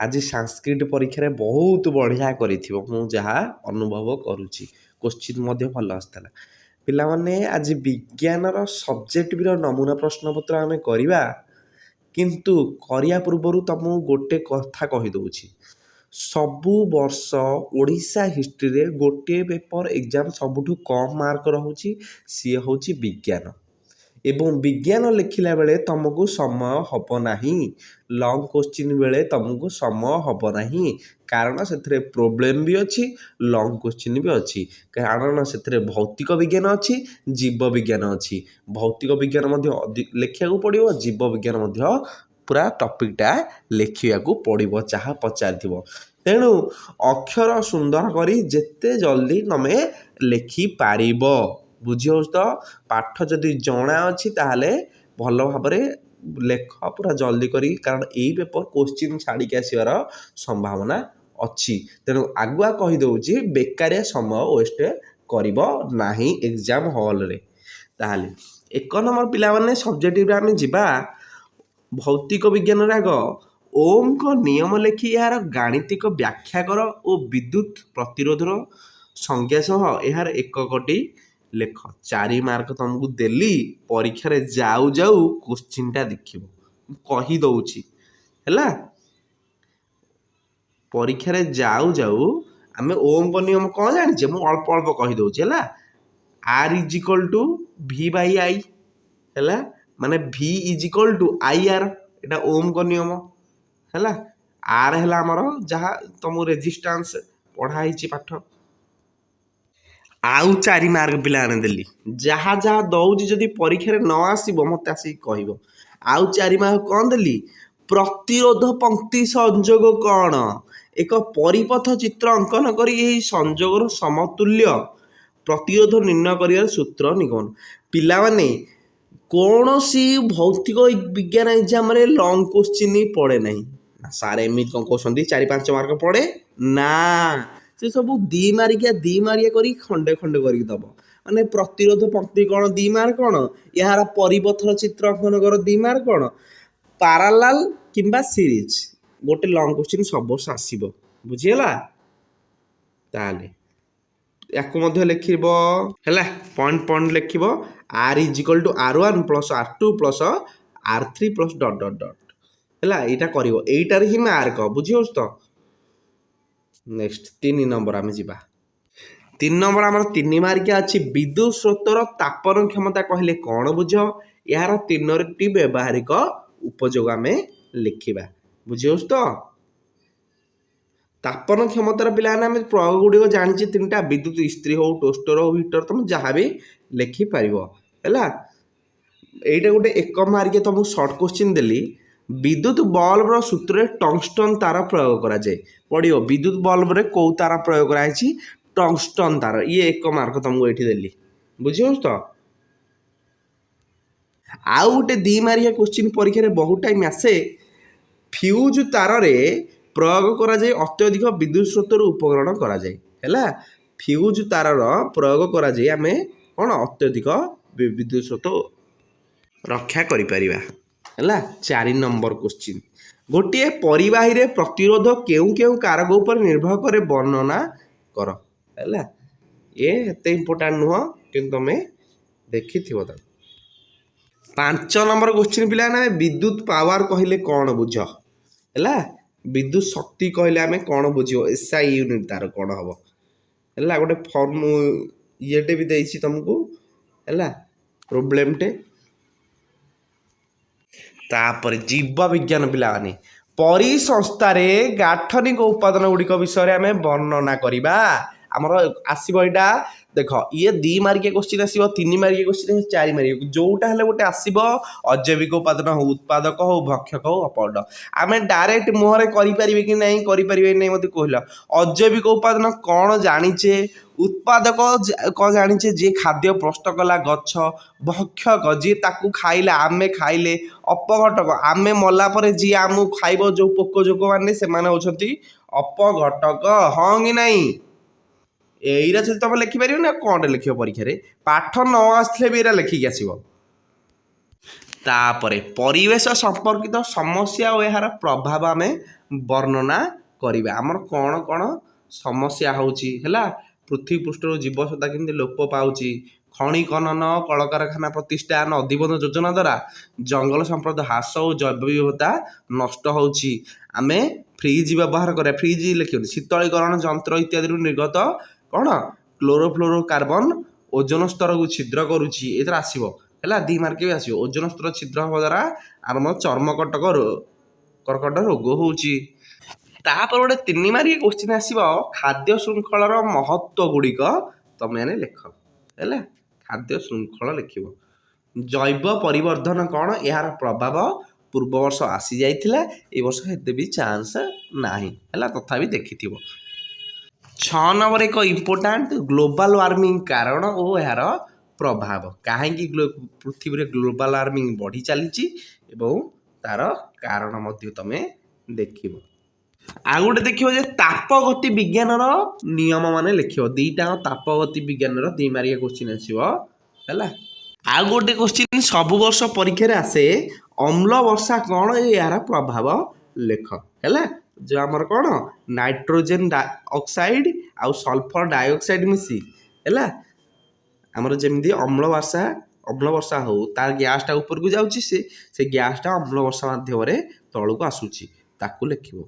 आज संस्कृत परीक्षा बहुत बढ़िया करा अनुभव करुच्ची क्वेश्चन भल आसाला पिलाने आज विज्ञान सब्जेक्ट नमूना प्रश्न पत्र आम करवा किंतु करिया पूर्व तुमको गोटे कथा कहीदे सबु वर्ष ओडिशा हिस्ट्री रे गोटे पेपर एग्जाम सबुठु कम मार्क रहुची सी हूँ विज्ञान एवं विज्ञान लिखिला बेले तुमको समय हब नहीं लॉन्ग क्वेश्चन बेले तुमको समय हब नहीं कारण से प्रोब्लेम भी अच्छी लॉन्ग क्वेश्चन भी अच्छी कारण से भौतिक विज्ञान अच्छी जीव विज्ञान अच्छी भौतिक विज्ञान लिखा पड़ो जीव विज्ञान पूरा टॉपिकटा लिखा पड़ो जहाँ पचार तेणु अक्षर सुंदर करी जेते जल्दी तमे लिखि पारिब बुझीओ तो पाठ जदि जना अच्छी ताहले भल भाव लेख पूरा जल्दी करी कारण यही पेपर क्वेश्चन छाड़ी आसवर संभावना अच्छी तेणु आगुआ कहीदे बेकारिया समय वेस्ट करना एग्जाम हॉल रे ताहले एक नंबर पिला माने सब्जेक्ट आम जा भौतिक विज्ञान आग ओम को नियम लेखि यार गाणितिक व्याख्या कर और विद्युत प्रतिरोधर संज्ञा सह यार एककटी लेख 4 मार्क तुमको देली परीक्षा रे जाऊ जाऊ क्वेश्चन टा देखिबो कही दउची हैला परीक्षा रे जाऊ जाऊ आमे ओम को नियम कौन जानिछे मु अल्प अल्प कही दउची हैला r = v/i हैला माने v = ir एटा ओम को नियम हैला r हैला हमर जहा तुम रेजिस्टेंस पढ़ाई छि पाठ आउ 4 मार्क पिलाने देली जहाँ जहाँ दौजी जदि परीक्षा न आसो मत आसिक कह आउ 4 मार्क कौन देली प्रतिरोध पंक्ति संजोग कौन एक परिपथ चित्र अंकन करी संजोगर समतुल्य प्रतिरोध निर्णय कर सूत्र निगमन पिला माने कौन सी भौतिक विज्ञान एग्जाम रे लॉन्ग क्वेश्चन पड़े नहीं सार एमती कौन कहते 4-5 मार्क पड़े ना से सब 2 मारिया करी खंडे खंडे करके दब माने प्रतिरोध पंक्ति कौन 2 मार्क कौन यार परिपथर चित्र अंकन कर 2 मार्क कौन पैरेलल किंबा सीरीज गोटे लॉन्ग क्वेश्चन सब वर्ष आसीबो बुझीला ताले याकु मध्य लिखिबो हैला point point लिखिबो r = r1 + r2 + r3 + ... हैला एटा करिवो एटार ही मार्क बुझियोस तो नेक्स्ट 3 नंबर आम जा 3 नंबर आम 3 मार्किया अच्छी विद्युत स्रोतर तापन क्षमता कहले कौन बुझ यार 3टी व्यवहारिक उपयोग आम लिखा बुझीस तो तापन क्षमतार पिला प्रयोग गुड़िक जानी 3टा विद्युत इस्त्री हो टोस्टर हो हीटर तुम जहाँ भी लिखिपर है यहीटा गोटे 1 मार्किया तुमको सर्ट क्वेश्चन देली विद्युत बल्ब सूत्र टंगस्टन तार प्रयोग करा जाए पड़ो विद्युत बल्ब रे कौ तार प्रयोग कराई टंगस्टन तार ये 1 मार्क तुमको ये देली बुझीस तो आउ गोटे 2 मार्किया क्वेश्चन परीक्षा बहुत टाइम आसे फ्यूज तार रे प्रयोग करा जाए अत्यधिक विद्युत स्रोतर उपकरण करा जाए हैला फ्यूज तार प्रयोग करा जाए आमे कौन अत्यधिक विद्युत स्रोत रक्षा करि परिबा हैला 4 नंबर क्वेश्चन गोटे परिवाही रे प्रतिरोध केउ केउ कारक ऊपर निर्भर करे वर्णना कर हैला ये एते इंपोर्टेंट नुह कि तुम देखिथिबो त 5 नंबर क्वेश्चन पिला ना विद्युत पावर कहले कौन बुझ हैला विद्युत शक्ति कहले आमे कौन बुझियो एसआई यूनिट तार कौन हबो हैला गोटे फॉर्म येटे भी देइछि तुमको हैला प्रॉब्लम टे तापर जीव विज्ञान पिला माने परिसंस्था रे गाठनिक उपादान गुड़िक विषय आम वर्णना करवा आमर आसो यहाँ देख ये 2 मार्किया क्वेश्चन आसो 3 मार्किया क्वेश्चन 4 मार्किया जोटा हेल्ले गोटे आसो अजैविक उपादान हो उत्पादक हो भक्षक हो अपड आम डायरेक्ट मुहर करें कि नहीं करें नहीं मत कहल अजैविक उपादान कौन जाचे उत्पादक कौन जाचे जी खाद्य प्रस्तुत कला गछ भक्षक जी ताकू खाइला आमे खाइले अपघटक आमे मलापर जी आम खाइब जो पोक जोक मैंने से अपघटक हाँ कि नहीं एरा जब तुम लिखिपर ना कौन लिख परीक्षा पाठ न आसले भी एरा लिखिक आसो ତାପରେ ପରିବେଶ ସମ୍ପର୍କିତ ସମସ୍ୟା ଓ ଏହାର ପ୍ରଭାବ ଆମେ ବର୍ଣ୍ଣନା କରିବା। ଆମର କ'ଣ କ'ଣ ସମସ୍ୟା ହେଉଛି ହେଲା, ପୃଥିବୀ ପୃଷ୍ଠରୁ ଜୀବସତ୍ତା କେମିତି ଲୋପ ପାଉଛି, ଖଣି ଖନନ କଳକାରଖାନା ପ୍ରତିଷ୍ଠା ନଦୀବନ୍ଧ ଯୋଜନା ଦ୍ୱାରା ଜଙ୍ଗଲ ସମ୍ପଦ ହ୍ରାସ ଓ ଜୈବ ବିବିଧତା ନଷ୍ଟ ହେଉଛି। ଆମେ ଫ୍ରିଜ୍ ବ୍ୟବହାର କରିବା, ଫ୍ରିଜ୍ ଲେଖିବନି, ଶୀତଳୀକରଣ ଯନ୍ତ୍ର ଇତ୍ୟାଦିରୁ ନିର୍ଗତ କ'ଣ କ୍ଲୋରୋଫ୍ଲୋରୋ କାର୍ବନ ଓଜୋନ ସ୍ତରକୁ ଛିଦ୍ର କରୁଛି। ଏଥିରେ ଆସିବ ହେଲା 2 ମାର୍କ ବି ଆସିବ। ଓଜୋନ ସ୍ତର ଛିଦ୍ର ହେବା ଦ୍ୱାରା ଆମର ଚର୍ମ କର୍କଟ ରୋଗ ହେଉଛି। ତାପରେ ଗୋଟେ 3 ମାର୍କିଆ କ୍ୱେଶ୍ଚିନ୍ ଆସିବ, ଖାଦ୍ୟ ଶୃଙ୍ଖଳର ମହତ୍ଵ ଗୁଡ଼ିକ ତମେମାନେ ଲେଖ ହେଲା। ଖାଦ୍ୟ ଶୃଙ୍ଖଳ ଲେଖିବ। ଜୈବ ପରିବର୍ଦ୍ଧନ କ'ଣ, ଏହାର ପ୍ରଭାବ ପୂର୍ବ ବର୍ଷ ଆସିଯାଇଥିଲା, ଏ ବର୍ଷ ଏତେ ବି ଚାନ୍ସ ନାହିଁ ହେଲା, ତଥାପି ଦେଖିଥିବ। 6 ନମ୍ବର ଏକ ଇମ୍ପୋର୍ଟାଣ୍ଟ ଗ୍ଲୋବାଲ ୱାର୍ମିଂ କାରଣ ଓ ଏହାର ପ୍ରଭାବ। କାହିଁକି ପୃଥିବୀରେ ଗ୍ଲୋବାଲ ୱାର୍ମିଂ ବଢ଼ି ଚାଲିଛି ଏବଂ ତାର କାରଣ ମଧ୍ୟ ତମେ ଦେଖିବ। ଆଉ ଗୋଟେ ଦେଖିବ ଯେ ତାପଗତି ବିଜ୍ଞାନର ନିୟମ ମାନେ ଲେଖିବ। ଦୁଇଟା ତାପଗତି ବିଜ୍ଞାନର 2 ମାର୍କିଆ କ୍ୱେଶ୍ଚିନ୍ ଆସିବ ହେଲା। ଆଉ ଗୋଟେ କ୍ୱେଶ୍ଚିନ୍ ସବୁ ବର୍ଷ ପରୀକ୍ଷାରେ ଆସେ, ଅମ୍ଳ ବର୍ଷା କ'ଣ ଏହାର ପ୍ରଭାବ ଲେଖ ହେଲା। ଯେଉଁ ଆମର କ'ଣ ନାଇଟ୍ରୋଜେନ୍ ଅକ୍ସାଇଡ୍ ଆଉ ସଲଫର ଡାଇଅକ୍ସାଇଡ୍ ମିଶି ହେଲା, ଆମର ଯେମିତି ଅମ୍ଳ ବର୍ଷା ହଉ ତାର ଗ୍ୟାସ୍ଟା ଉପରକୁ ଯାଉଛି, ସେ ଗ୍ୟାସ୍ଟା ଅମ୍ଳ ବର୍ଷା ମାଧ୍ୟମରେ ତଳକୁ ଆସୁଛି, ତାକୁ ଲେଖିବ।